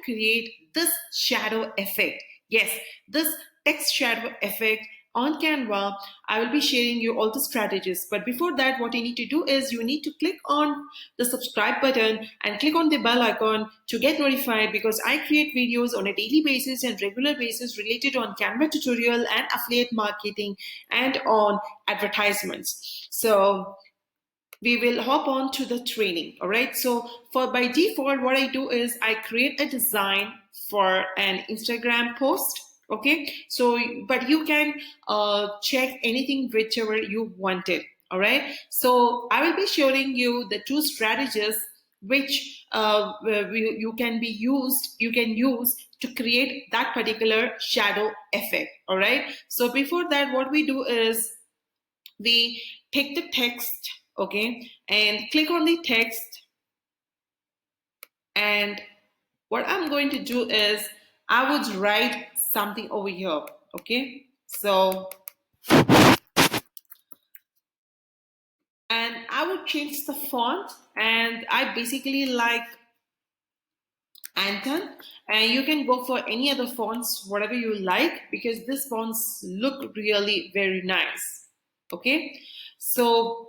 create this shadow effect. Yes, this text shadow effect on Canva. I will be sharing you all the strategies. But before that, what you need to do is you need to click on the subscribe button and click on the bell icon to get notified, because I create videos on a daily basis and regular basis related on Canva tutorial and affiliate marketing and on advertisements. So we will hop on to the training. All right, so for by default, what I do is I create a design for an Instagram post. Okay, so but you can check anything whichever you wanted. All right, so I will be showing you the two strategies which you can use to create that particular shadow effect. All right, so before that, what we do is we take the text, okay, and click on the text, and what I'm going to do is I would write something over here. Okay, so and I would change the font, and I basically like Anton, and you can go for any other fonts, whatever you like, because these fonts look really very nice. Okay, so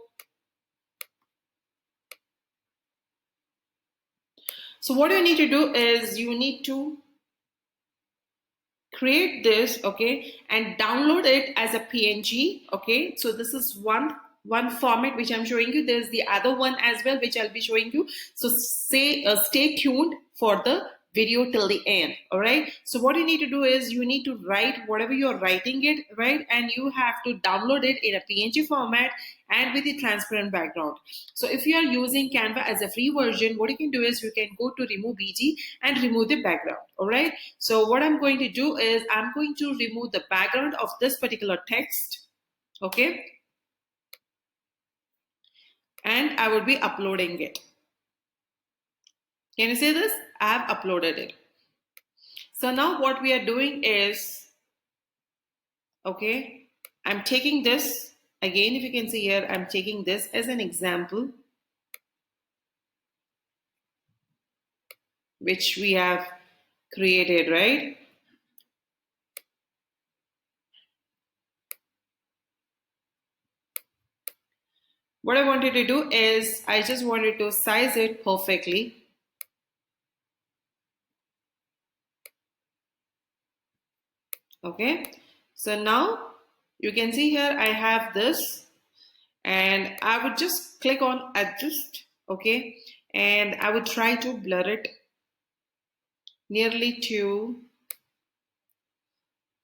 what you need to do is you need to create this, okay, and download it as a PNG. Okay, so this is one format which I'm showing you. There's the other one as well which I'll be showing you. So stay tuned for the video till the end. All right, so what you need to do is you need to write whatever you're writing it, right, and you have to download it in a PNG format and with the transparent background. So if you are using Canva as a free version, what you can do is you can go to remove BG and remove the background. All right, so what I'm going to do is I'm going to remove the background of this particular text. Okay, and I will be uploading it. Can you see this? I have uploaded it. So now what we are doing is, okay, I'm taking this again. If you can see here, I'm taking this as an example which we have created, right? What I wanted to do is I just wanted to size it perfectly. Okay, so now you can see here I have this, and I would just click on adjust. Okay, and I would try to blur it nearly to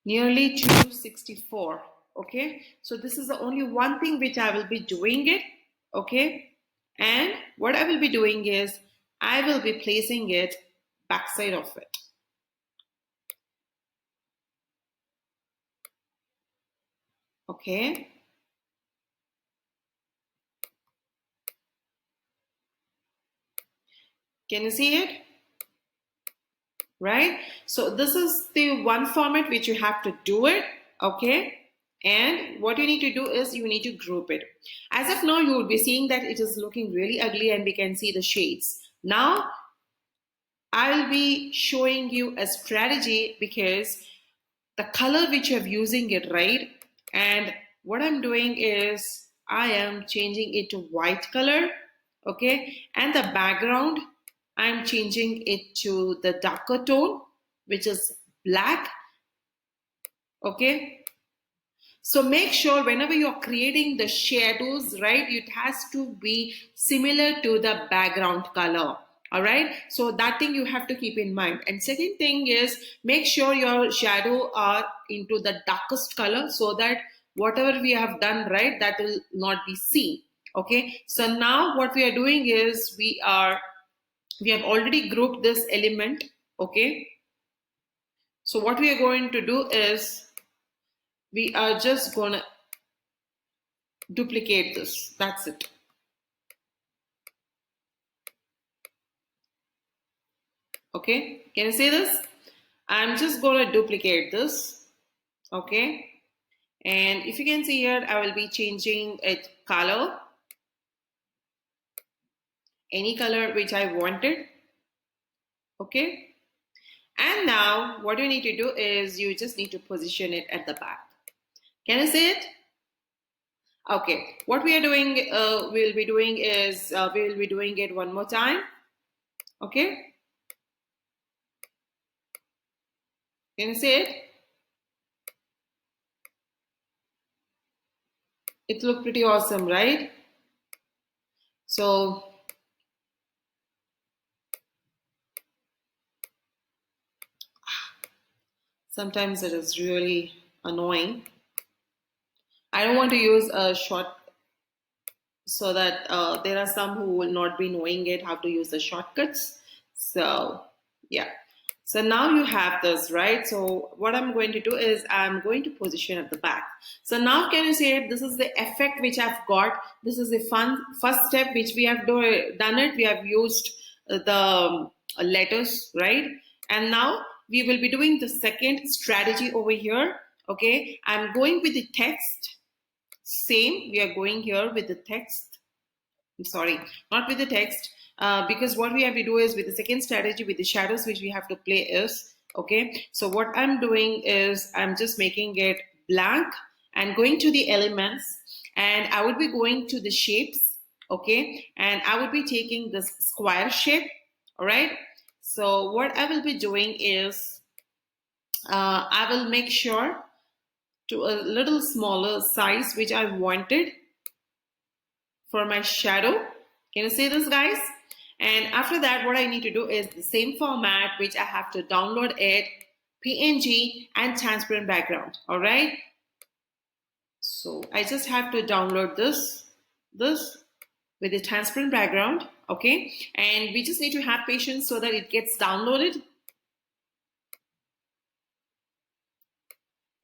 64. Okay, so this is the only one thing which I will be doing it. Okay, and what I will be doing is I will be placing it backside of it. Okay, can you see it? Right, so this is the one format which you have to do it. Okay, and what you need to do is you need to group it. As of now, you will be seeing that it is looking really ugly and we can see the shades. Now I'll be showing you a strategy, because the color which you're using it, right, and what I'm doing is I am changing it to white color. Okay, and the background I'm changing it to the darker tone, which is black. Okay, so make sure whenever you're creating the shadows, right, it has to be similar to the background color. All right, so that thing you have to keep in mind. And second thing is make sure your shadow are into the darkest color, so that whatever we have done, right, that will not be seen. Okay, so now what we are doing is we have already grouped this element. Okay, so what we are going to do is we are just gonna duplicate this. That's it. Okay, can you see this? I'm just gonna duplicate this. Okay, and if you can see here, I will be changing its color, any color which I wanted. Okay, And now what you need to do is you just need to position it at the back. Can you see it? Okay, what we are doing, we'll be doing is we will be doing it one more time. Okay, can you see it? It looked pretty awesome, right? So sometimes it is really annoying. I don't want to use a short so that there are some who will not be knowing it how to use the shortcuts. So yeah, so now you have this, right? So what I'm going to do is I'm going to position at the back. So now can you see it? This is the effect which I've got. This is the first step which we have done it. We have used the letters, right? And now we will be doing the second strategy over here. Okay, I'm going with the text. Same, we are going here with the text. I'm sorry, not with the text, because what we have to do is with the second strategy, with the shadows which we have to play is, okay, so what I'm doing is I'm just making it blank and going to the elements, and I would be going to the shapes, okay, and I would be taking this square shape, all right. So what I will be doing is I will make sure to a little smaller size which I wanted for my shadow. Can you see this, guys? And after that, what I need to do is the same format which I have to download it, PNG and transparent background. All right. So I just have to download this with the transparent background. Okay. And we just need to have patience so that it gets downloaded.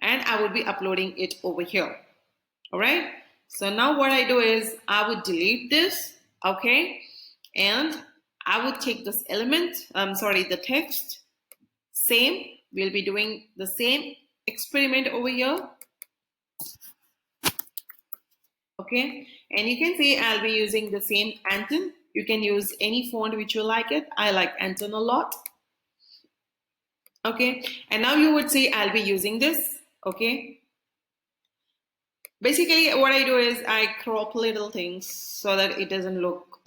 And I will be uploading it over here. All right. So now what I do is I would delete this. Okay. And I would take this element, the text. Same, we'll be doing the same experiment over here. Okay. And you can see I'll be using the same Anton. You can use any font which you like it. I like Anton a lot. Okay. And now you would see I'll be using this. Okay. Basically, what I do is I crop little things so that it doesn't look,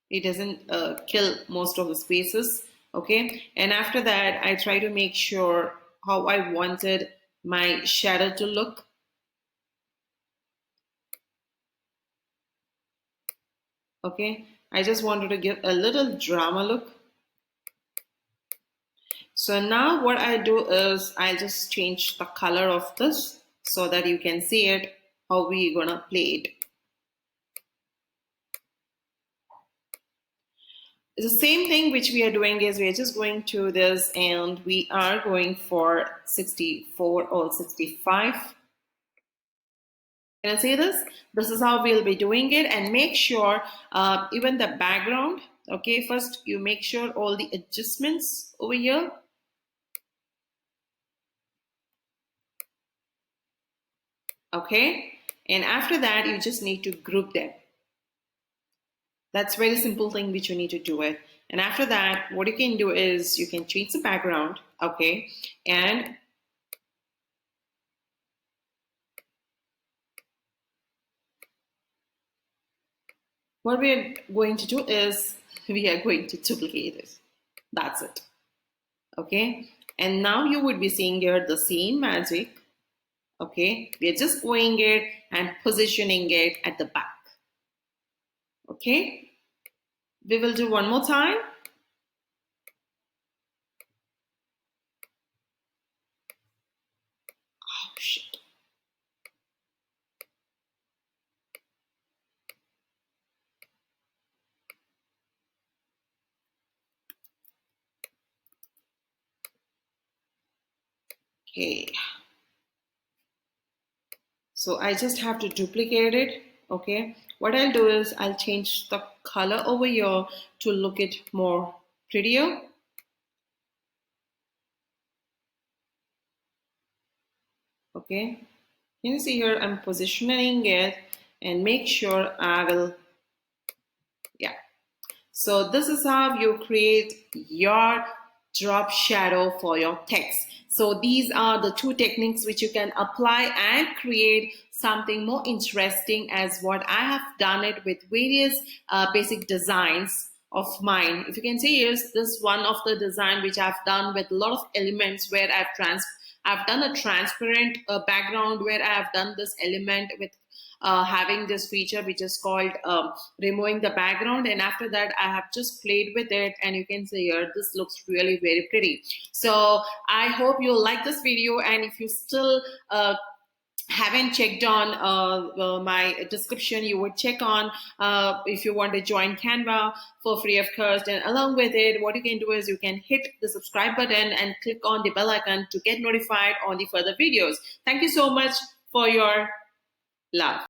it doesn't kill most of the spaces. Okay. And after that, I try to make sure how I wanted my shadow to look. Okay. I just wanted to give a little drama look. So now what I do is I just change the color of this so that you can see it, how we gonna play it. The same thing which we are doing is we are just going to this and we are going for 64 or 65. Can I say this? This is how we'll be doing it, and make sure even the background. Okay, first you make sure all the adjustments over here. Okay, and after that you just need to group them. That's very simple thing which you need to do it. And after that, what you can do is you can change the background. Okay, and what we are going to do is we are going to duplicate it. That's it. Okay, and now you would be seeing here the same magic. Okay, we are just going it and positioning it at the back. Okay, we will do one more time. Oh shit. Okay. So I just have to duplicate it. Okay. What I'll do is I'll change the color over here to look it more prettier. Okay. Can you see here? I'm positioning it and make sure I will, yeah. So this is how you create your drop shadow for your text. So these are the two techniques which you can apply and create something more interesting, as what I have done it with various basic designs of mine. If you can see, here's this one of the design which I've done with a lot of elements, where I've done a transparent background, where I have done this element with having this feature which is called removing the background, and after that I have just played with it, and you can see here this looks really very pretty. So I hope you'll like this video, and if you still haven't checked on my description, you would check on if you want to join Canva for free of cost. And along with it, what you can do is you can hit the subscribe button and click on the bell icon to get notified on the further videos. Thank you so much for your love.